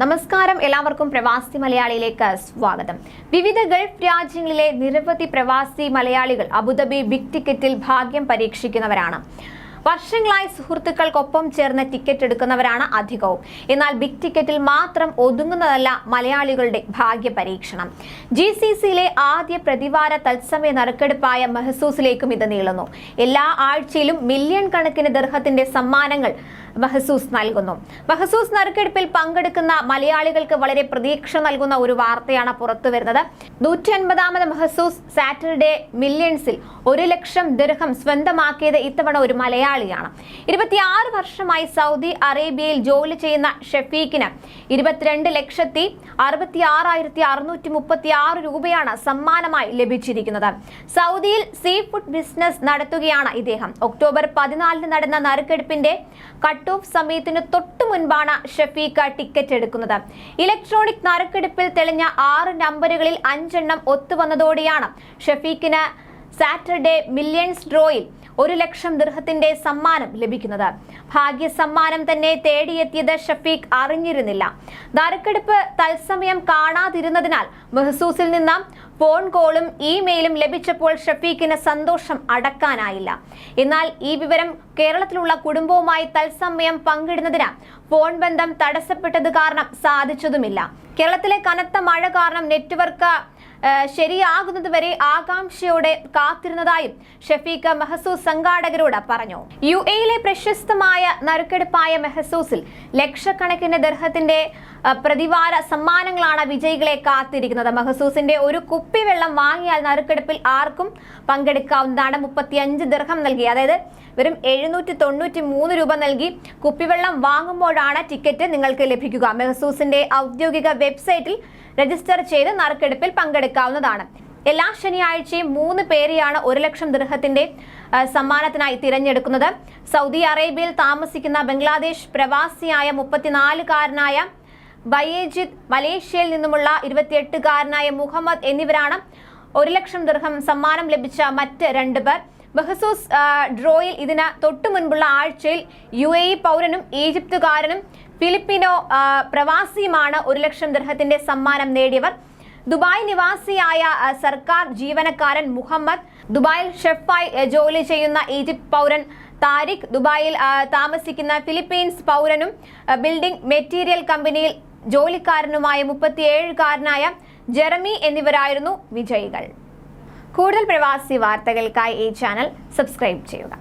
നമസ്കാരം, എല്ലാവർക്കും പ്രവാസി മലയാളിയിലേക്ക് സ്വാഗതം. വിവിധ ഗൾഫ് രാജ്യങ്ങളിലെ നിരവധി പ്രവാസി മലയാളികൾ അബുദാബി ബിഗ് ടിക്കറ്റിൽ ഭാഗ്യം പരീക്ഷിക്കുന്നവരാണ്. വർഷങ്ങളായി സുഹൃത്തുക്കൾക്കൊപ്പം ചേർന്ന് ടിക്കറ്റ് എടുക്കുന്നവരാണ് അധികവും. എന്നാൽ ബിഗ് ടിക്കറ്റിൽ മാത്രം ഒതുങ്ങുന്നതല്ല മലയാളികളുടെ ഭാഗ്യ പരീക്ഷണം. GCCയിലെ ആദ്യ പ്രതിവാര തത്സമയ നറുക്കെടുപ്പായ മെഹസൂസിലേക്കും ഇത് നീളുന്നു. എല്ലാ ആഴ്ചയിലും മില്യൺ കണക്കിന് ദിർഹത്തിന്റെ സമ്മാനങ്ങൾ മെഹസൂസ് നൽകുന്നു. മെഹസൂസ് നറുക്കെടുപ്പിൽ പങ്കെടുക്കുന്ന മലയാളികൾക്ക് വളരെ പ്രതീക്ഷ നൽകുന്ന ഒരു വാർത്തയാണ് പുറത്തു വരുന്നത്. 150ാമത് മെഹസൂസ് സാറ്റർഡേ മില്യൺസിൽ 1 ലക്ഷം ദിർഹം സ്വന്തമാക്കിയത് ഇത്തവണ ഒരു മലയാളിയാണ്. 26 വർഷമായി സൗദി അറേബ്യയിൽ ജോലി ചെയ്യുന്ന ഷഫീഖിന് 22,66,636 രൂപയാണ് സമ്മാനമായി ലഭിച്ചിരിക്കുന്നത്. സൗദിയിൽ സീ ഫുഡ് ബിസിനസ് നടത്തുകയാണ് ഇദ്ദേഹം. ഒക്ടോബർ 14 നടന്ന നറുക്കെടുപ്പിന്റെ കട്ട് ഓഫ് സമയത്തിന് തൊട്ടു മുൻപാണ് ഷഫീഖ് ടിക്കറ്റ് എടുക്കുന്നത്. ഇലക്ട്രോണിക് നറുക്കെടുപ്പിൽ തെളിഞ്ഞ 6 നമ്പറുകളിൽ 5 എണ്ണം ഒത്തുവന്നതോടെയാണ് ഷഫീഖിന് സാറ്റർഡേ മില്യൺസ് ഡ്രോയിൽ 1 ലക്ഷം ദിർഹത്തിന്റെ സമ്മാനം ലഭിക്കുന്നത്. ഭാഗ്യ സമ്മാനം തന്നെ തേടിയെത്തിയത് ഷഫീഖ് അറിഞ്ഞിരുന്നില്ല. നറുക്കെടുപ്പ് തത്സമയം കാണാതിരുന്നതിനാൽ മെഹസൂസിൽ നിന്ന് ഫോൺ കോളും ഇമെയിലും ലഭിച്ചപ്പോൾ ഷഫീഖിന് സന്തോഷം അടക്കാനായില്ല. എന്നാൽ ഈ വിവരം കേരളത്തിലുള്ള കുടുംബവുമായി തത്സമയം പങ്കിടുന്നതിന് ഫോൺ ബന്ധം തടസ്സപ്പെട്ടത് കാരണം സാധിച്ചതുമില്ല. കേരളത്തിലെ കനത്ത മഴ കാരണം നെറ്റ്വർക്ക് ശരിയാകുന്നത് വരെ ആകാംക്ഷയോടെ കാത്തിരുന്നതായും ഷഫീഖ് മെഹസൂസ് സംഘാടകരോട് പറഞ്ഞു. UAEയിലെ പ്രശസ്തമായ നറുക്കെടുപ്പായ മെഹസൂസിൽ ലക്ഷക്കണക്കിന് ദിർഹത്തിന്റെ പ്രതിവാര സമ്മാനങ്ങളാണ് വിജയികളെ കാത്തിരിക്കുന്നത്. മെഹസൂസിന്റെ ഒരു കുപ്പി വെള്ളം വാങ്ങിയാൽ നറുക്കെടുപ്പിൽ ആർക്കും പങ്കെടുക്കാവുന്നതാണ്. 35 ദിർഹം നൽകി, അതായത് വെറും 793 രൂപ നൽകി കുപ്പിവെള്ളം വാങ്ങുമ്പോഴാണ് ടിക്കറ്റ് നിങ്ങൾക്ക് ലഭിക്കുക. മെഹസൂസിന്റെ ഔദ്യോഗിക വെബ്സൈറ്റിൽ രജിസ്റ്റർ ചെയ്ത് നറുക്കെടുപ്പിൽ പങ്കെടുക്കാവുന്നതാണ്. എല്ലാ ശനിയാഴ്ചയും 3 പേരെയാണ് 1 ലക്ഷം ദിർഹത്തിന്റെ സമ്മാനത്തിനായി തിരഞ്ഞെടുക്കുന്നത്. സൗദി അറേബ്യയിൽ താമസിക്കുന്ന ബംഗ്ലാദേശ് പ്രവാസിയായ 34-കാരനായ ബയേജിദ്, മലേഷ്യയിൽ നിന്നുമുള്ള 28-കാരനായ മുഹമ്മദ് എന്നിവരാണ് 1 ലക്ഷം ദിർഹം സമ്മാനം ലഭിച്ച മറ്റ് 2 പേർ. മെഹസൂസ് ഡ്രോയിൽ ഇതിന് തൊട്ടു മുൻപുള്ള ആഴ്ചയിൽ UAE പൗരനും ഈജിപ്തുകാരനും ഫിലിപ്പിനോ പ്രവാസിയുമാണ് 1 ലക്ഷം ദിർഹത്തിന്റെ സമ്മാനം നേടിയവർ. ദുബായ് നിവാസിയായ സർക്കാർ ജീവനക്കാരൻ മുഹമ്മദ്, ദുബായിൽ ഷെഫായി ജോലി ചെയ്യുന്ന ഈജിപ്ത് പൗരൻ താരിഖ്, ദുബായിൽ താമസിക്കുന്ന ഫിലിപ്പീൻസ് പൗരനും ബിൽഡിംഗ് മെറ്റീരിയൽ കമ്പനിയിൽ ജോലിക്കാരനുമായ 37-കാരനായ ജെറമി എന്നിവരായിരുന്നു വിജയികൾ. കൂടുതൽ പ്രവാസി വാർത്തകൾക്കായി ഈ ചാനൽ സബ്സ്ക്രൈബ് ചെയ്യുക.